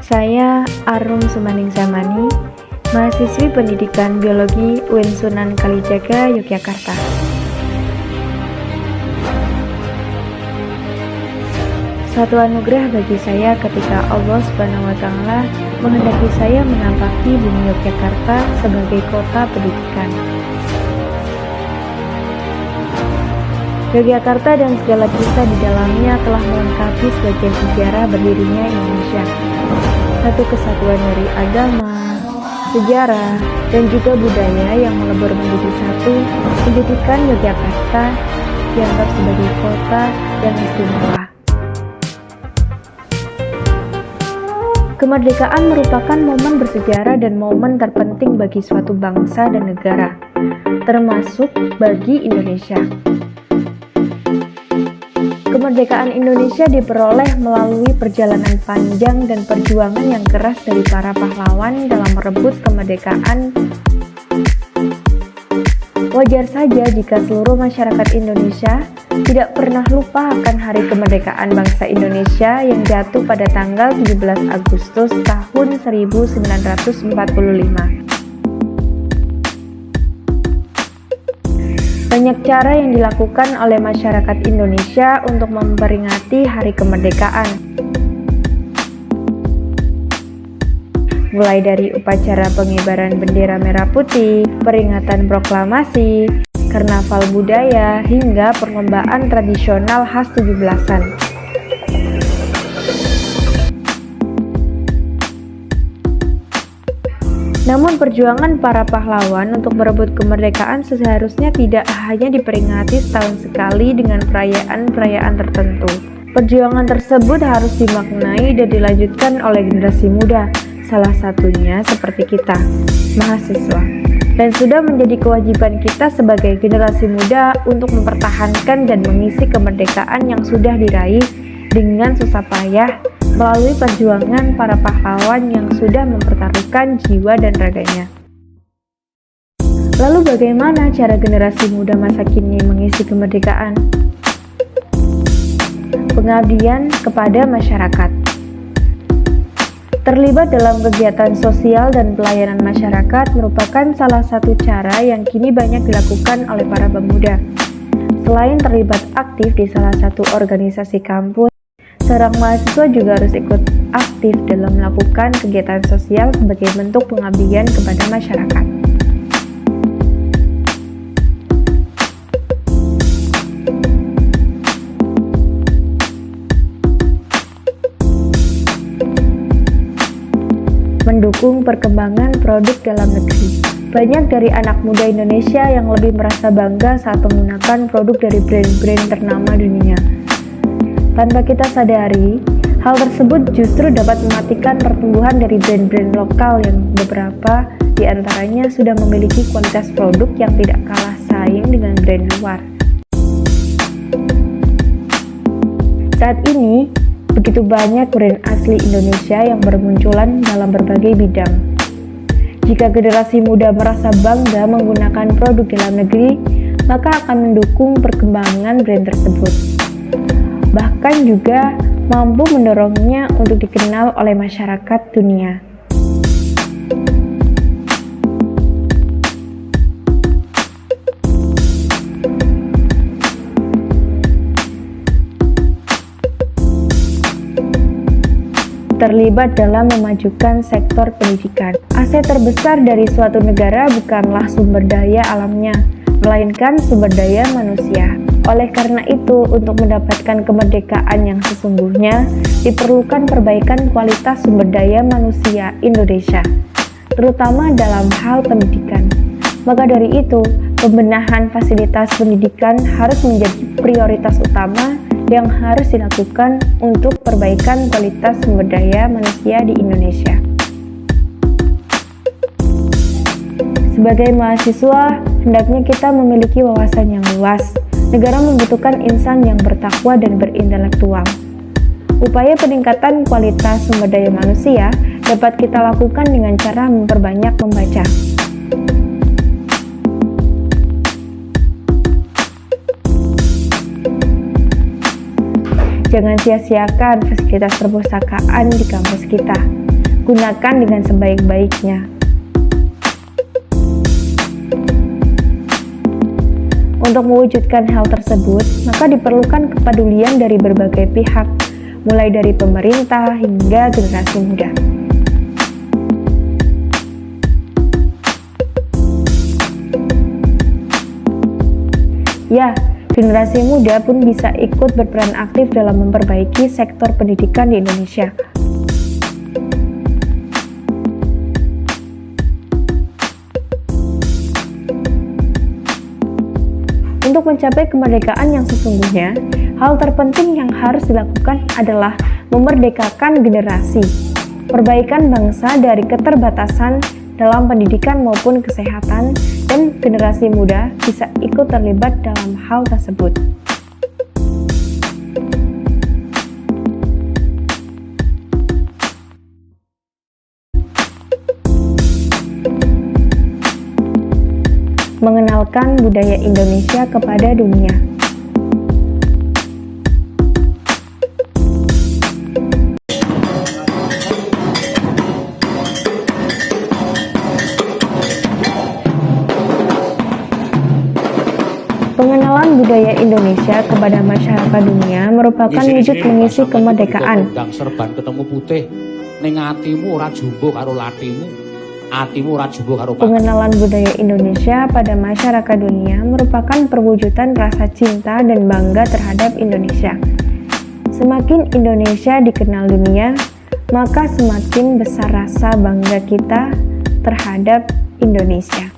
Saya Arum Sumaning Zamani, mahasiswi pendidikan biologi UIN Sunan Kalijaga, Yogyakarta. Suatu anugerah bagi saya ketika Allah SWT menghendaki saya menampaki bumi Yogyakarta sebagai kota pendidikan. Yogyakarta dan segala kisah di dalamnya telah melengkapi sebagian sejarah berdirinya Indonesia. Satu kesatuan dari agama, sejarah, dan juga budaya yang melebur menjadi satu, menjadikan Yogyakarta dianggap sebagai kota yang istimewa. Kemerdekaan merupakan momen bersejarah dan momen terpenting bagi suatu bangsa dan negara, termasuk bagi Indonesia. Kemerdekaan Indonesia diperoleh melalui perjalanan panjang dan perjuangan yang keras dari para pahlawan dalam merebut kemerdekaan. Wajar saja jika seluruh masyarakat Indonesia tidak pernah lupa akan Hari Kemerdekaan Bangsa Indonesia yang jatuh pada tanggal 17 Agustus tahun 1945. Banyak cara yang dilakukan oleh masyarakat Indonesia untuk memperingati Hari Kemerdekaan. Mulai dari upacara pengibaran bendera merah putih, peringatan proklamasi, karnaval budaya, hingga perlombaan tradisional khas 17-an. Namun perjuangan para pahlawan untuk merebut kemerdekaan seharusnya tidak hanya diperingati setahun sekali dengan perayaan-perayaan tertentu. Perjuangan tersebut harus dimaknai dan dilanjutkan oleh generasi muda, salah satunya seperti kita, mahasiswa. Dan sudah menjadi kewajiban kita sebagai generasi muda untuk mempertahankan dan mengisi kemerdekaan yang sudah diraih dengan susah payah melalui perjuangan para pahlawan yang sudah mempertaruhkan jiwa dan raganya. Lalu bagaimana cara generasi muda masa kini mengisi kemerdekaan? Pengabdian kepada masyarakat. Terlibat dalam kegiatan sosial dan pelayanan masyarakat merupakan salah satu cara yang kini banyak dilakukan oleh para pemuda. Selain terlibat aktif di salah satu organisasi kampus, seorang mahasiswa juga harus ikut aktif dalam melakukan kegiatan sosial sebagai bentuk pengabdian kepada masyarakat. Mendukung perkembangan produk dalam negeri. Banyak dari anak muda Indonesia yang lebih merasa bangga saat menggunakan produk dari brand-brand ternama dunia. Tanpa kita sadari, hal tersebut justru dapat mematikan pertumbuhan dari brand-brand lokal yang beberapa di antaranya sudah memiliki kualitas produk yang tidak kalah saing dengan brand luar. Saat ini, begitu banyak brand asli Indonesia yang bermunculan dalam berbagai bidang. Jika generasi muda merasa bangga menggunakan produk dalam negeri, maka akan mendukung perkembangan brand tersebut. Bahkan juga mampu mendorongnya untuk dikenal oleh masyarakat dunia. Terlibat dalam memajukan sektor pendidikan. Aset terbesar dari suatu negara bukanlah sumber daya alamnya, melainkan sumber daya manusia. Oleh karena itu, untuk mendapatkan kemerdekaan yang sesungguhnya, diperlukan perbaikan kualitas sumber daya manusia Indonesia, terutama dalam hal pendidikan. Maka dari itu, pembenahan fasilitas pendidikan harus menjadi prioritas utama yang harus dilakukan untuk perbaikan kualitas sumber daya manusia di Indonesia. Sebagai mahasiswa, hendaknya kita memiliki wawasan yang luas. Negara membutuhkan insan yang bertakwa dan berintelektual. Upaya peningkatan kualitas sumber daya manusia dapat kita lakukan dengan cara memperbanyak membaca. Jangan sia-siakan fasilitas perpustakaan di kampus kita. gunakan dengan sebaik-baiknya. Untuk mewujudkan hal tersebut, maka diperlukan kepedulian dari berbagai pihak, mulai dari pemerintah hingga generasi muda. Ya, generasi muda pun bisa ikut berperan aktif dalam memperbaiki sektor pendidikan di Indonesia. Untuk mencapai kemerdekaan yang sesungguhnya, hal terpenting yang harus dilakukan adalah memerdekakan generasi, perbaikan bangsa dari keterbatasan dalam pendidikan maupun kesehatan, dan generasi muda bisa ikut terlibat dalam hal tersebut. Mengenalkan budaya Indonesia kepada dunia. Pengenalan budaya Indonesia kepada masyarakat dunia merupakan wujud mengisi kemerdekaan. Serban ketemu putih, ning atimu ora jumbo karo latimu, atimu ora jumbo karo. Pengenalan budaya Indonesia pada masyarakat dunia merupakan perwujudan rasa cinta dan bangga terhadap Indonesia. Semakin Indonesia dikenal dunia, maka semakin besar rasa bangga kita terhadap Indonesia.